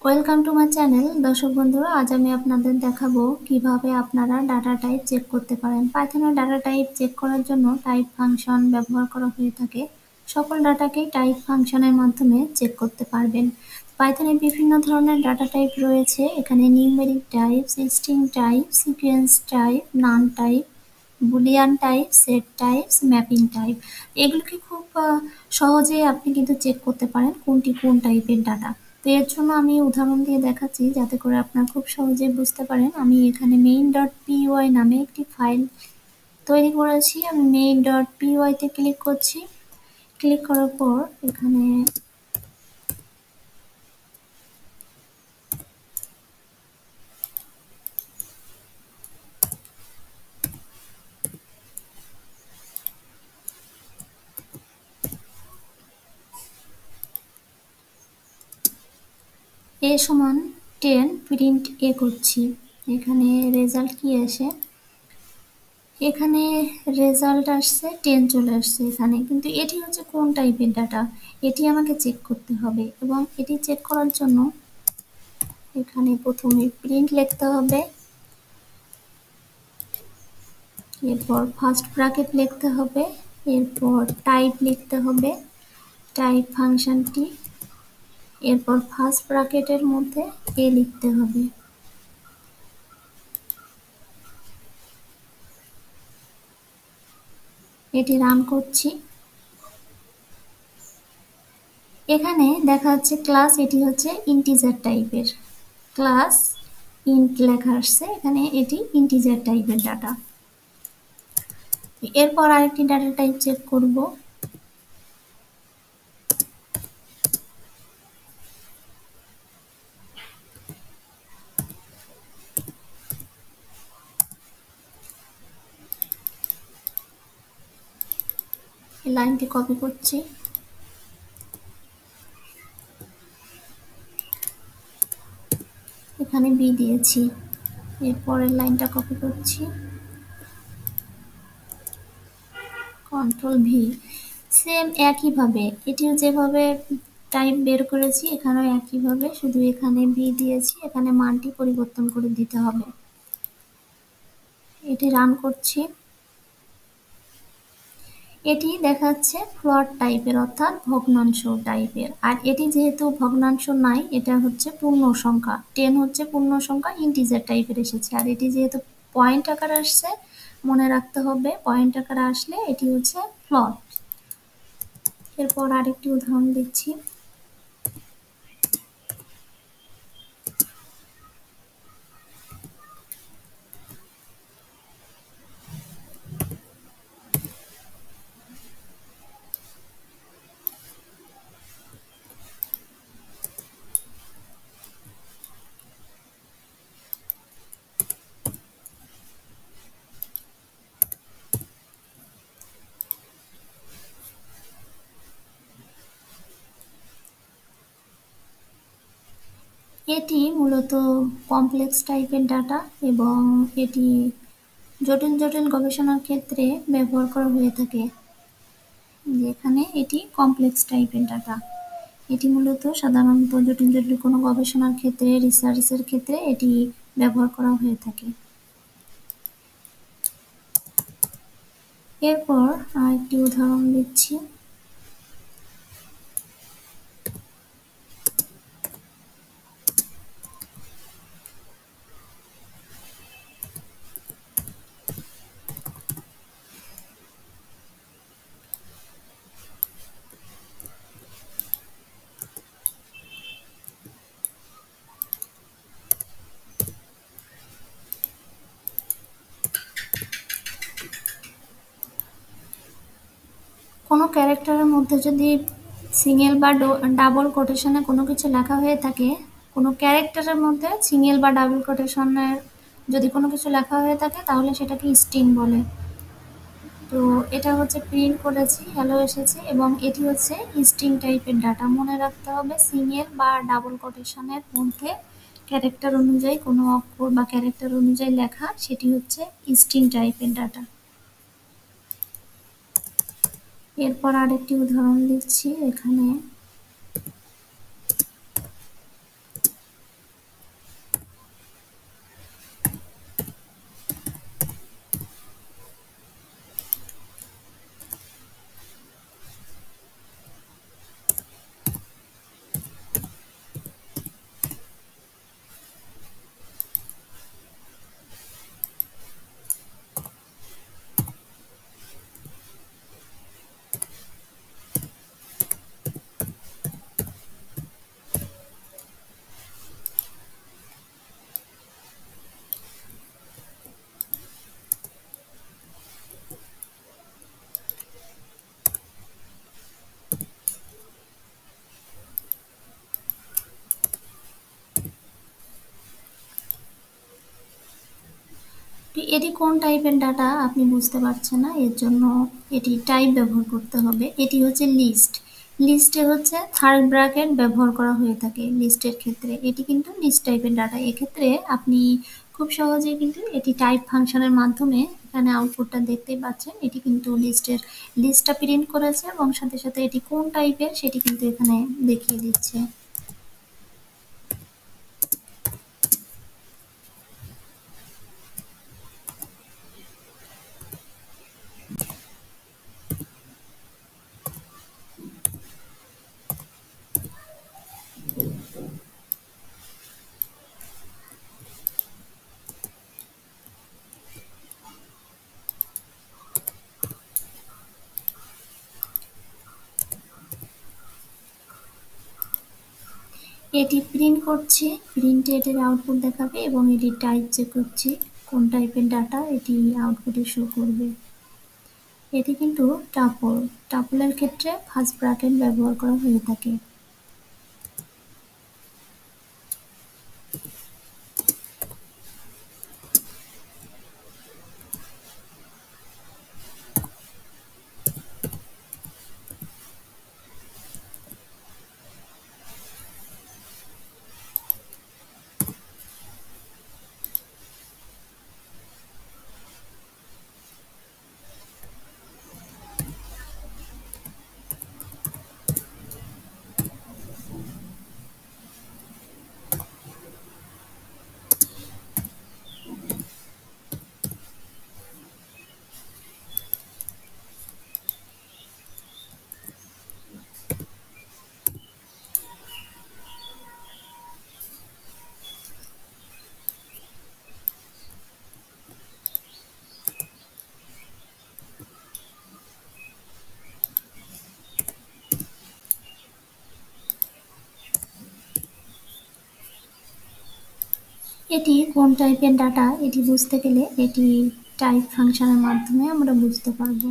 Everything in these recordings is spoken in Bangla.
Welcome to my channel. দর্শক বন্ধুরা, আজ আমি আপনাদের দেখাবো কিভাবে আপনারা ডাটা টাইপ চেক করতে পারেন। পাইথনের ডাটা টাইপ চেক করার জন্য টাইপ ফাংশন ব্যবহার করা হয়ে থাকে। সকল ডাটাকেই টাইপ ফাংশনের মাধ্যমে চেক করতে পারবেন। পাইথনে বিভিন্ন ধরনের ডাটা টাইপ রয়েছে। এখানে numeric type, string type, sequence type, none type, boolean type, set types, mapping type. এগুলোকে খুব সহজেই আপনি কিন্তু চেক করতে পারেন কোনটি কোন টাইপের ডাটা। তো এর জন্য আমি উদাহরণ দিয়ে দেখাচ্ছি যাতে করে আপনারা খুব সহজেই বুঝতে পারেন। আমি এখানে main.py নামে একটি ফাইল তৈরি করেছি। আমি main.py তে ক্লিক করছি। ক্লিক করার পর এখানে a সমান 10 প্রিন্ট a করছি। এখানে রেজাল্ট কি আসে, এখানে রেজাল্ট আসছে 10 চলে আসছে এখানে, কিন্তু এটি হচ্ছে কোন টাইপের ডাটা এটি আমাকে চেক করতে হবে। এবং এটি চেক করার জন্য এখানে প্রথমে প্রিন্ট লিখতে হবে, এরপর ফার্স্ট ব্র্যাকেট লিখতে হবে, এরপর টাইপ লিখতে হবে, টাইপ ফাংশনটি, এরপর ফার্স্ট ব্র্যাকেটের মধ্যে এ লিখতে হবে। এটি রান করছি। এখানে দেখা যাচ্ছে ক্লাস, এটি হচ্ছে ইন্টিজার টাইপের ক্লাস, ইন্ট লেখা আসছে এখানে, এটি ইন্টিজার টাইপের ডাটা। এরপর আরেকটি ডাটা টাইপ চেক করব। এই লাইনটি কপি করছি, এখানে বি দিয়েছি। এরপরের লাইনটা কপি করছি, কন্ট্রোল ভি। সেম একইভাবে এটিও যেভাবে টাইপ বের করেছি এখানেও একইভাবে, শুধু এখানে বি দিয়েছি, এখানে মানটি পরিবর্তন করে দিতে হবে। এটি রান করছি। এটি দেখাচ্ছে ফ্লোট টাইপের অর্থাৎ ভগ্নাংশ টাইপের। আর এটি যেহেতু ভগ্নাংশ নাই, এটা হচ্ছে পূর্ণ সংখ্যা। 10 হচ্ছে পূর্ণ সংখ্যা, ইন্টিজার টাইপের এসেছে। আর এটি যেহেতু পয়েন্ট আকারে আসছে, মনে রাখতে হবে পয়েন্ট আকারে আসলে এটি হচ্ছে ফ্লোট। এরপর আরেকটি উদাহরণ দিচ্ছি। এটি মূলত কমপ্লেক্স টাইপের ডাটা এবং এটি জটিল জটিল গবেষণার ক্ষেত্রে ব্যবহার করা হয়ে থাকে। যেখানে এটি কমপ্লেক্স টাইপের ডাটা, এটি মূলত সাধারণত জটিল জটিল কোনো গবেষণার ক্ষেত্রে, রিসার্চের ক্ষেত্রে এটি ব্যবহার করা হয়ে থাকে। এরপর আরেকটি উদাহরণ দিচ্ছি। কোনো ক্যারেক্টারের মধ্যে যদি সিঙ্গেল বা ডাবল কোটেশনে কোনো কিছু লেখা হয়ে থাকে, কোনো ক্যারেক্টারের মধ্যে সিঙ্গেল বা ডাবল কোটেশনের যদি কোনো কিছু লেখা হয়ে থাকে তাহলে সেটাকে স্ট্রিং বলে। তো এটা হচ্ছে প্রিন্ট করেছি, হ্যালো এসেছে, এবং এটি হচ্ছে স্ট্রিং টাইপের ডাটা। মনে রাখতে হবে সিঙ্গেল বা ডাবল কোটেশনের মধ্যে ক্যারেক্টার অনুযায়ী কোনো অক্ষর বা ক্যারেক্টার অনুযায়ী লেখা, সেটি হচ্ছে স্ট্রিং টাইপের ডাটা। এরপর আরেকটি উদাহরণ দিচ্ছি। এখানে এটি কোন টাইপের ডাটা আপনি বুঝতে পারছেন না, এর জন্য এটি টাইপ ব্যবহার করতে হবে। এটি হচ্ছে লিস্ট। লিস্টে হচ্ছে থার্ড ব্র্যাকেট ব্যবহার করা হয়ে থাকে লিস্টের ক্ষেত্রে। এটি কিন্তু লিস্ট টাইপের ডাটা। এক্ষেত্রে আপনি খুব সহজেই কিন্তু এটি টাইপ ফাংশনের মাধ্যমে এখানে আউটপুটটা দেখতেই পাচ্ছেন। এটি কিন্তু লিস্টটা প্রিন্ট করেছে এবং সাথে সাথে এটি কোন টাইপের সেটি কিন্তু এখানে দেখিয়ে দিচ্ছে। এটি প্রিন্ট করছে, প্রিন্টে এটির আউটপুট দেখাবে এবং এটি টাইপ চেক করছে কোন টাইপের ডাটা এটি আউটপুটে শো করবে। এটি কিন্তু টাপলের ক্ষেত্রে ফার্স্ট ব্র্যাকেট ব্যবহার করা হয়ে থাকে। এটি কোন টাইপের ডাটা এটি বুঝতে গেলে এটি টাইপ ফাংশনের মাধ্যমে আমরা বুঝতে পারব।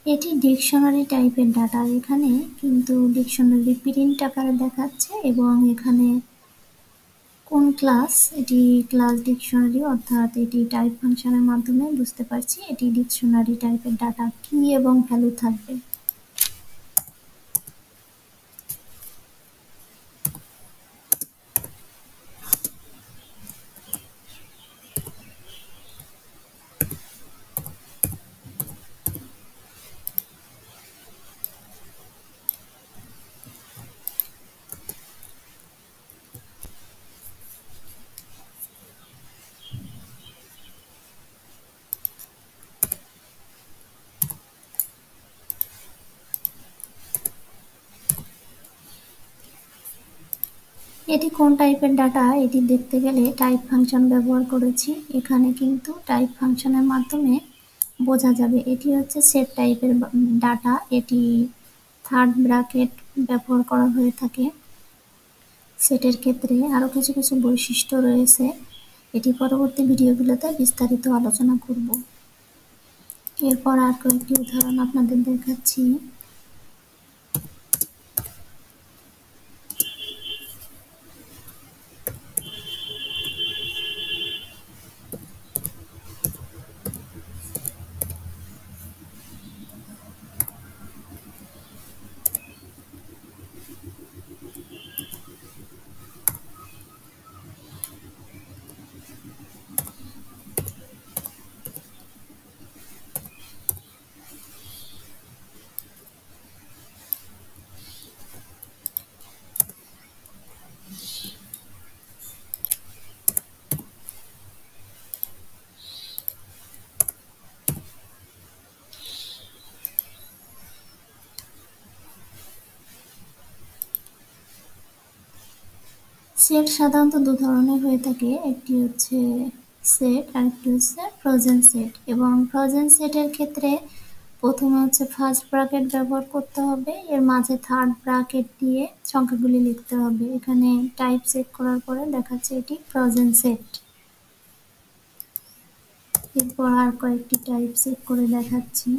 এটি ডিকশনারি টাইপের ডাটা। এখানে কিন্তু ডিকশনারি প্রিন্ট আকারে দেখাচ্ছে এবং এখানে কোন ক্লাস, এটি ক্লাস ডিকশনারি, অর্থাৎ এটি টাইপ ফাংশনের মাধ্যমে বুঝতে পারছি এটি ডিকশনারি টাইপের ডাটা। কি এবং ভ্যালু থাকবে। এটি কোন টাইপের ডাটা এটি দেখতে গেলে টাইপ ফাংশন ব্যবহার করেছি। এখানে কিন্তু টাইপ ফাংশনের মাধ্যমে বোঝা যাবে এটি হচ্ছে সেট টাইপের ডাটা। এটি থার্ড ব্র্যাকেট ব্যবহার করা হয়ে থাকে সেটের ক্ষেত্রে। আরও কিছু কিছু বৈশিষ্ট্য রয়েছে, এটি পরবর্তী ভিডিওগুলোতে বিস্তারিত আলোচনা করব। এরপর আর কয়েকটি উদাহরণ আপনাদের দেখাচ্ছি। সেট সাধারণত দু ধরনের হয়ে থাকে, একটি হচ্ছে সেট আর একটি হচ্ছে ফ্রোজেন সেট। এবং ফ্রোজেন সেটের ক্ষেত্রে প্রথমে হচ্ছে ফার্স্ট ব্র্যাকেট ব্যবহার করতে হবে, এর মাঝে থার্ড ব্র্যাকেট দিয়ে সংখ্যাগুলি লিখতে হবে। এখানে টাইপ চেক করার পরে দেখাচ্ছে এটি ফ্রোজেন সেট। এরপর আর কয়েকটি টাইপ চেক করে দেখাচ্ছি।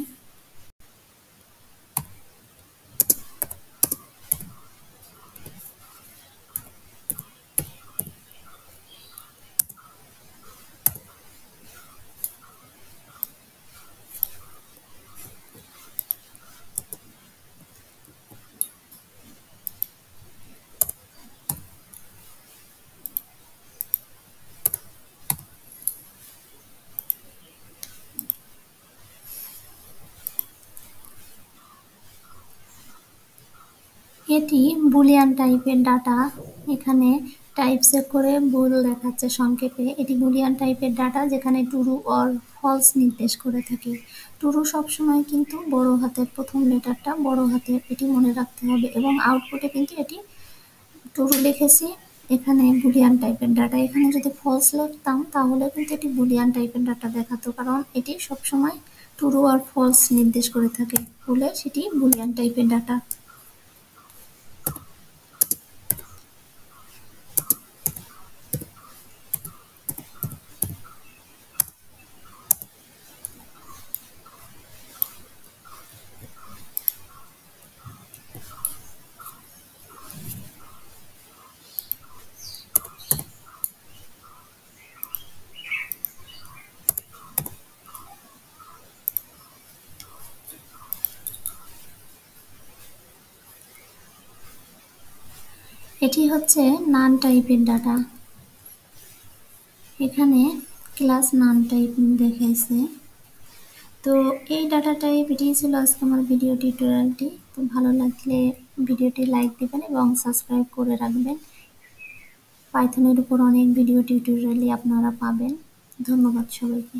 এটি বুলিয়ান টাইপের ডাটা। এখানে টাইপ চেক করে ভুল দেখাচ্ছে সংক্ষেপে। এটি বুলিয়ান টাইপের ডাটা যেখানে ট্রু অর ফলস নির্দেশ করে থাকে। ট্রু সবসময় কিন্তু বড় হাতের প্রথম লেটারটা বড় হাতের, এটি মনে রাখতে হবে, এবং আউটপুটে কিন্তু এটি ট্রু লিখেছি। এখানে বুলিয়ান টাইপের ডাটা। এখানে যদি ফলস লিখতাম তাহলে কিন্তু এটি বুলিয়ান টাইপের ডাটা দেখাতো, কারণ এটি সবসময় ট্রু আর ফলস নির্দেশ করে থাকে বলে সেটি বুলিয়ান টাইপের ডাটা। এটি হচ্ছে নান টাইপের ডাটা। এখানে ক্লাস নান টাইপ দেখাইছে। তো এই ডাটা টাইপ এটি ছিল আজকে আমার ভিডিও টিউটোরিয়ালটি। তো ভালো লাগলে ভিডিওটি লাইক দিবেন এবং সাবস্ক্রাইব করে রাখবেন। পাইথনের উপর অনেক ভিডিও টিউটোরিয়ালই আপনারা পাবেন। ধন্যবাদ সবাইকে।